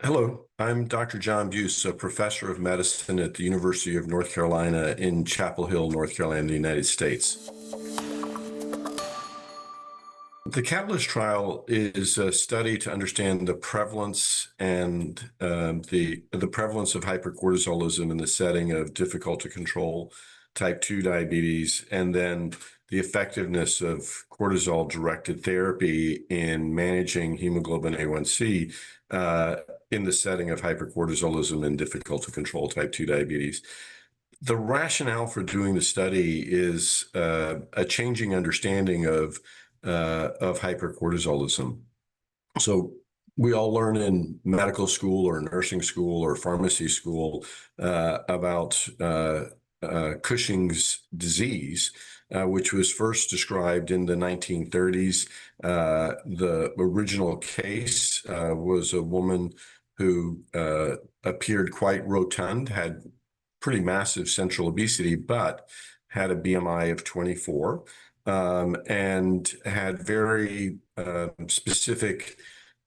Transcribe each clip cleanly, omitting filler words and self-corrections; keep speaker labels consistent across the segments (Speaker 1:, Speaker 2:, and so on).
Speaker 1: Hello, I'm Dr. John Buse, a professor of medicine at the University of North Carolina in Chapel Hill, North Carolina, the United States. The Catalyst trial is a study to understand the prevalence and the prevalence of hypercortisolism in the setting of difficult to control type 2 diabetes, and then the effectiveness of cortisol-directed therapy in managing hemoglobin A1C in the setting of hypercortisolism and difficult to control type 2 diabetes. The rationale for doing the study is a changing understanding of hypercortisolism. So we all learn in medical school or nursing school or pharmacy school about Cushing's disease, which was first described in the 1930s. The original case was a woman who appeared quite rotund, had pretty massive central obesity, but had a BMI of 24 and had very specific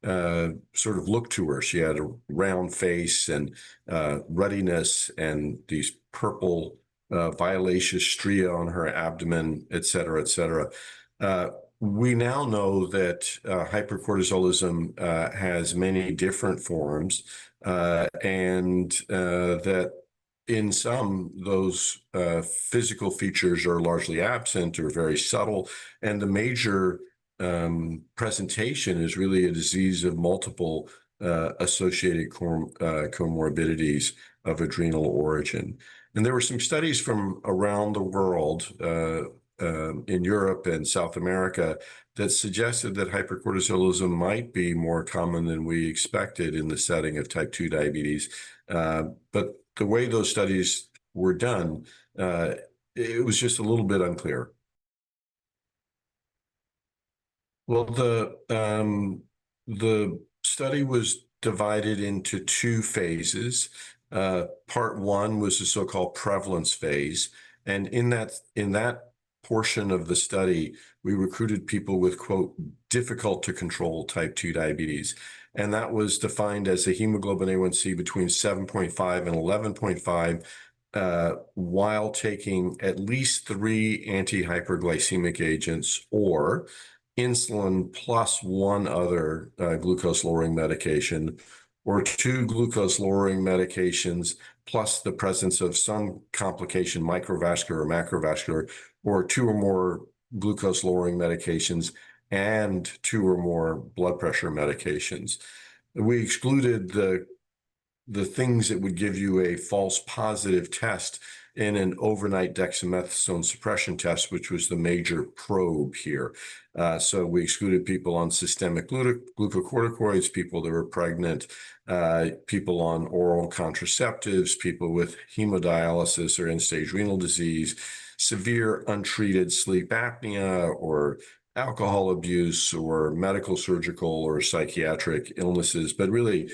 Speaker 1: sort of look to her. She had a round face and ruddiness and these purple violaceous stria on her abdomen, et cetera, et cetera. We now know that hypercortisolism has many different forms and that in some, those physical features are largely absent or very subtle, and the major presentation is really a disease of multiple associated comorbidities of adrenal origin. And there were some studies from around the world in Europe and South America that suggested that hypercortisolism might be more common than we expected in the setting of type 2 diabetes. But the way those studies were done, it was just a little bit unclear. Well, the study was divided into two phases. Part one was the so-called prevalence phase, and in that portion of the study, we recruited people with, quote, difficult to control type 2 diabetes. And that was defined as a hemoglobin A1C between 7.5 and 11.5 while taking at least 3 anti-hyperglycemic agents or insulin plus one other glucose-lowering medication, or 2 glucose-lowering medications plus the presence of some complication, microvascular or macrovascular, or 2 or more glucose-lowering medications and 2 or more blood pressure medications. We excluded the things that would give you a false positive test in an overnight dexamethasone suppression test, which was the major probe here. So we excluded people on systemic glucocorticoids, people that were pregnant, people on oral contraceptives, people with hemodialysis or end-stage renal disease, severe untreated sleep apnea or alcohol abuse or medical, surgical, or psychiatric illnesses, but really,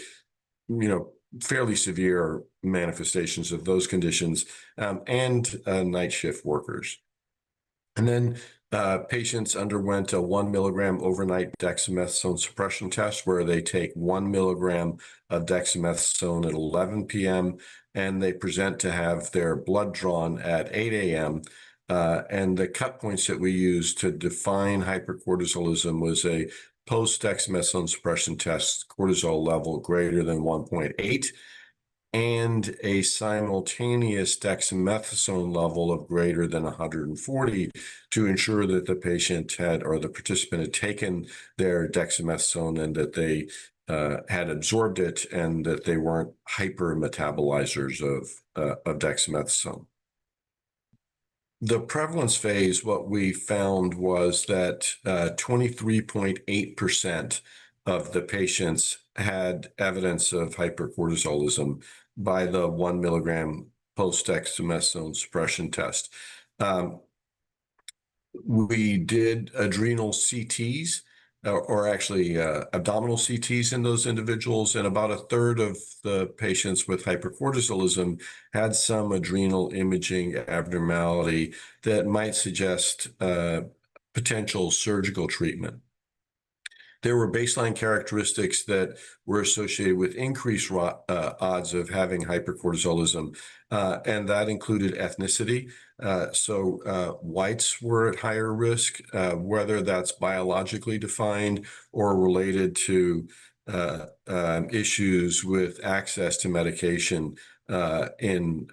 Speaker 1: fairly severe manifestations of those conditions, and night shift workers. And then patients underwent a 1 milligram overnight dexamethasone suppression test where they take 1 milligram of dexamethasone at 11 p.m. and they present to have their blood drawn at 8 a.m. And the cut points that we used to define hypercortisolism was a post-dexamethasone suppression test cortisol level greater than 1.8 and a simultaneous dexamethasone level of greater than 140 to ensure that the patient had, or the participant had taken their dexamethasone and that they had absorbed it and that they weren't hypermetabolizers of dexamethasone. The prevalence phase, what we found was that 23.8% of the patients had evidence of hypercortisolism by the 1 milligram post-dexamethasone suppression test. We did adrenal CTs, or actually abdominal CTs in those individuals, and about a third of the patients with hypercortisolism had some adrenal imaging abnormality that might suggest potential surgical treatment. There were baseline characteristics that were associated with increased odds of having hypercortisolism, and that included ethnicity. So whites were at higher risk, whether that's biologically defined or related to issues with access to medication in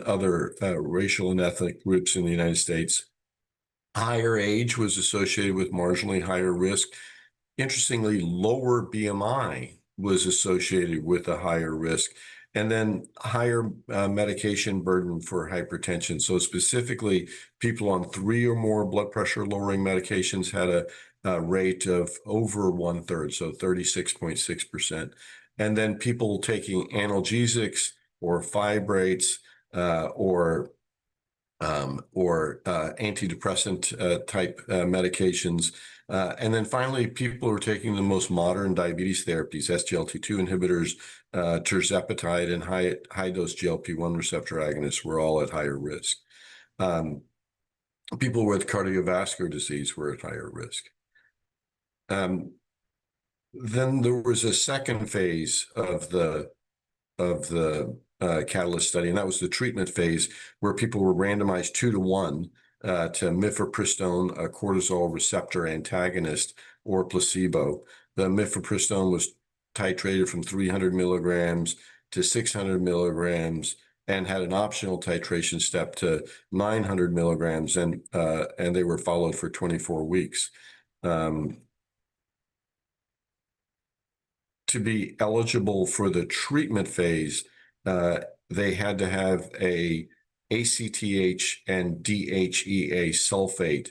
Speaker 1: other racial and ethnic groups in the United States. Higher age was associated with marginally higher risk. Interestingly, lower BMI was associated with a higher risk, and then higher medication burden for hypertension. So specifically, people on 3 or more blood pressure lowering medications had a rate of over 1/3, so 36.6%. And then people taking analgesics or fibrates or antidepressant type medications. And then finally, people are taking the most modern diabetes therapies, SGLT2 inhibitors, tirzepatide, and high-dose GLP-1 receptor agonists were all at higher risk. People with cardiovascular disease were at higher risk. Then there was a second phase of the Catalyst study, and that was the treatment phase, where people were randomized 2-to-1 to mifepristone, a cortisol receptor antagonist, or placebo. The mifepristone was titrated from 300 milligrams to 600 milligrams and had an optional titration step to 900 milligrams, and they were followed for 24 weeks. To be eligible for the treatment phase, they had to have a ACTH and DHEA sulfate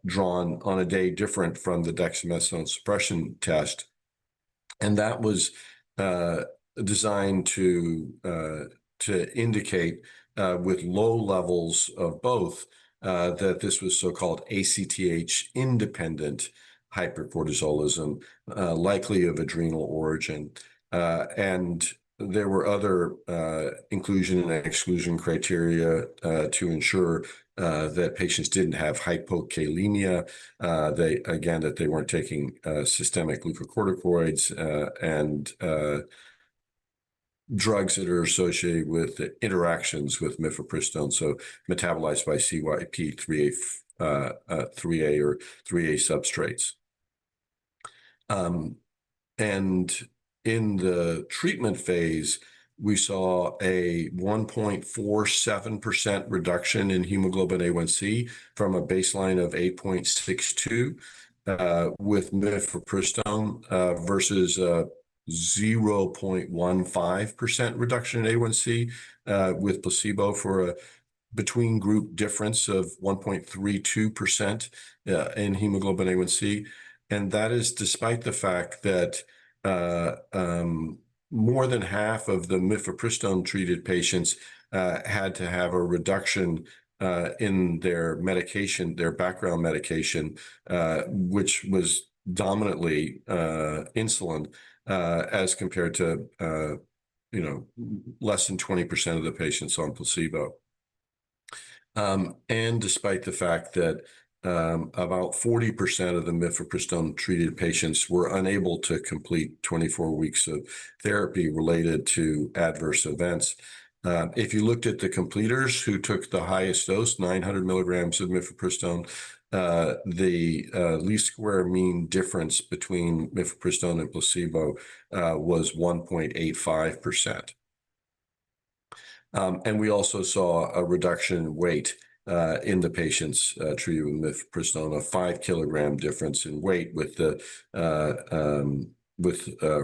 Speaker 1: drawn on a day different from the dexamethasone suppression test. And that was designed to indicate with low levels of both that this was so-called ACTH independent hypercortisolism, likely of adrenal origin. And there were other inclusion and exclusion criteria to ensure that patients didn't have hypokalemia, that they weren't taking systemic glucocorticoids and drugs that are associated with interactions with mifepristone, so metabolized by CYP3A or 3A substrates. And in the treatment phase, we saw a 1.47% reduction in hemoglobin A1C from a baseline of 8.62 with mifepristone versus 0.15% reduction in A1C with placebo, for a between group difference of 1.32% in hemoglobin A1C. And that is despite the fact that more than half of the mifepristone treated patients had to have a reduction in their medication, their background medication, which was dominantly insulin, as compared to less than 20% of the patients on placebo. And despite the fact that about 40% of the mifepristone treated patients were unable to complete 24 weeks of therapy related to adverse events. If you looked at the completers who took the highest dose, 900 milligrams of mifepristone, the least square mean difference between mifepristone and placebo was 1.85%. And we also saw a reduction in weight in the patients treated with mifepristone, a 5-kilogram difference in weight with the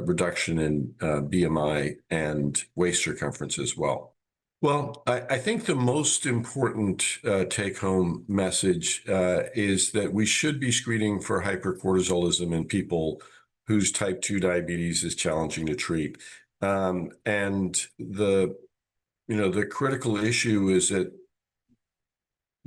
Speaker 1: reduction in BMI and waist circumference as well. Well, I think the most important take-home message is that we should be screening for hypercortisolism in people whose type 2 diabetes is challenging to treat. And the critical issue is that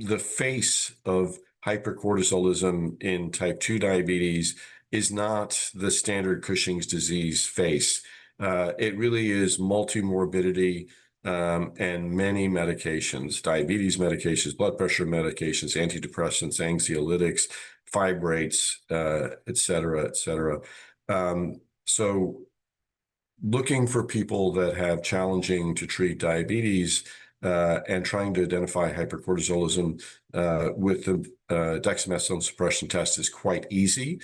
Speaker 1: the face of hypercortisolism in type 2 diabetes is not the standard Cushing's disease face. It really is multimorbidity and many medications, diabetes medications, blood pressure medications, antidepressants, anxiolytics, fibrates, et cetera, et cetera. So looking for people that have challenging to treat diabetes and trying to identify hypercortisolism with the dexamethasone suppression test is quite easy.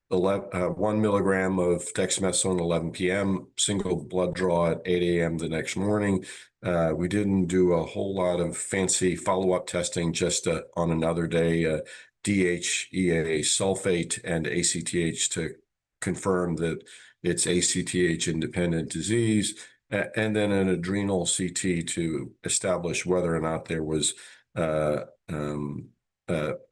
Speaker 1: 1 milligram of dexamethasone 11 p.m., single blood draw at 8 a.m. the next morning. We didn't do a whole lot of fancy follow-up testing, just on another day, DHEA sulfate and ACTH to confirm that it's ACTH independent disease, and then an adrenal CT to establish whether or not there was an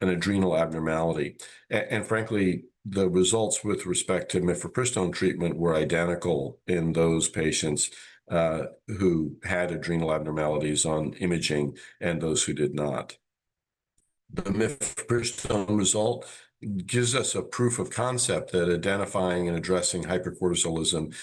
Speaker 1: adrenal abnormality. And frankly, the results with respect to mifepristone treatment were identical in those patients who had adrenal abnormalities on imaging and those who did not. The mifepristone result gives us a proof of concept that identifying and addressing hypercortisolism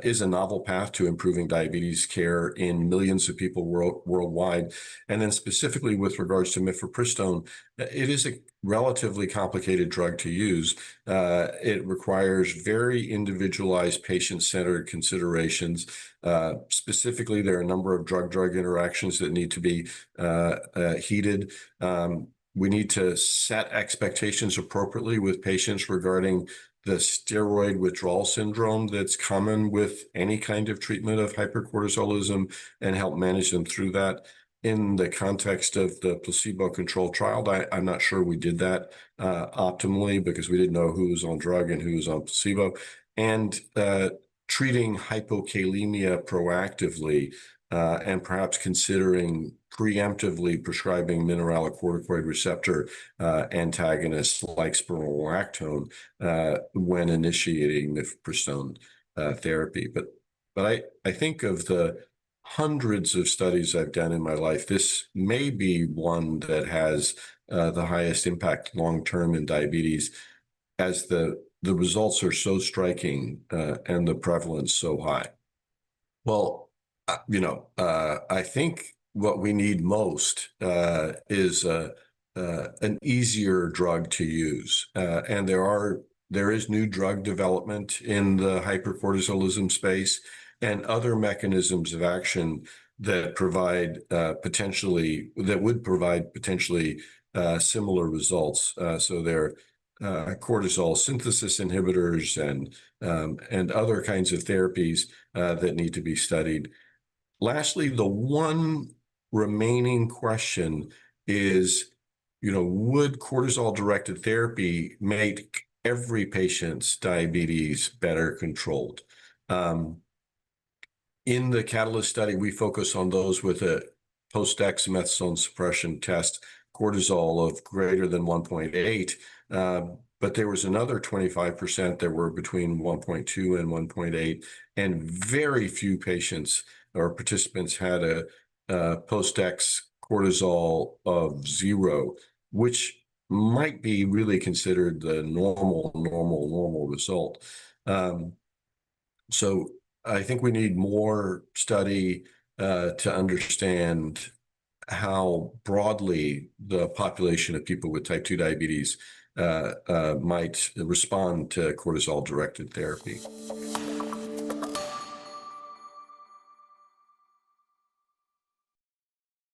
Speaker 1: is a novel path to improving diabetes care in millions of people worldwide. And then specifically with regards to mifepristone, it is a relatively complicated drug to use. It requires very individualized patient-centered considerations. Specifically, there are a number of drug-drug interactions that need to be heeded. We need to set expectations appropriately with patients regarding the steroid withdrawal syndrome that's common with any kind of treatment of hypercortisolism and help manage them through that. In the context of the placebo-controlled trial, I'm not sure we did that optimally because we didn't know who was on drug and who was on placebo. And treating hypokalemia proactively and perhaps considering preemptively prescribing mineralocorticoid receptor antagonists like spironolactone when initiating mifepristone therapy. But I think of the hundreds of studies I've done in my life, this may be one that has the highest impact long-term in diabetes, as the results are so striking and the prevalence so high. Well, I think what we need most is an easier drug to use, and there is new drug development in the hypercortisolism space and other mechanisms of action that would provide potentially similar results. So there are cortisol synthesis inhibitors and other kinds of therapies that need to be studied. Lastly, the one remaining question is, would cortisol-directed therapy make every patient's diabetes better controlled? In the Catalyst study, we focus on those with a post-dexamethasone suppression test, cortisol of greater than 1.8, but there was another 25% that were between 1.2 and 1.8, and very few patients or participants had a post-dex cortisol of 0, which might be really considered the normal result. So I think we need more study to understand how broadly the population of people with type 2 diabetes might respond to cortisol-directed therapy.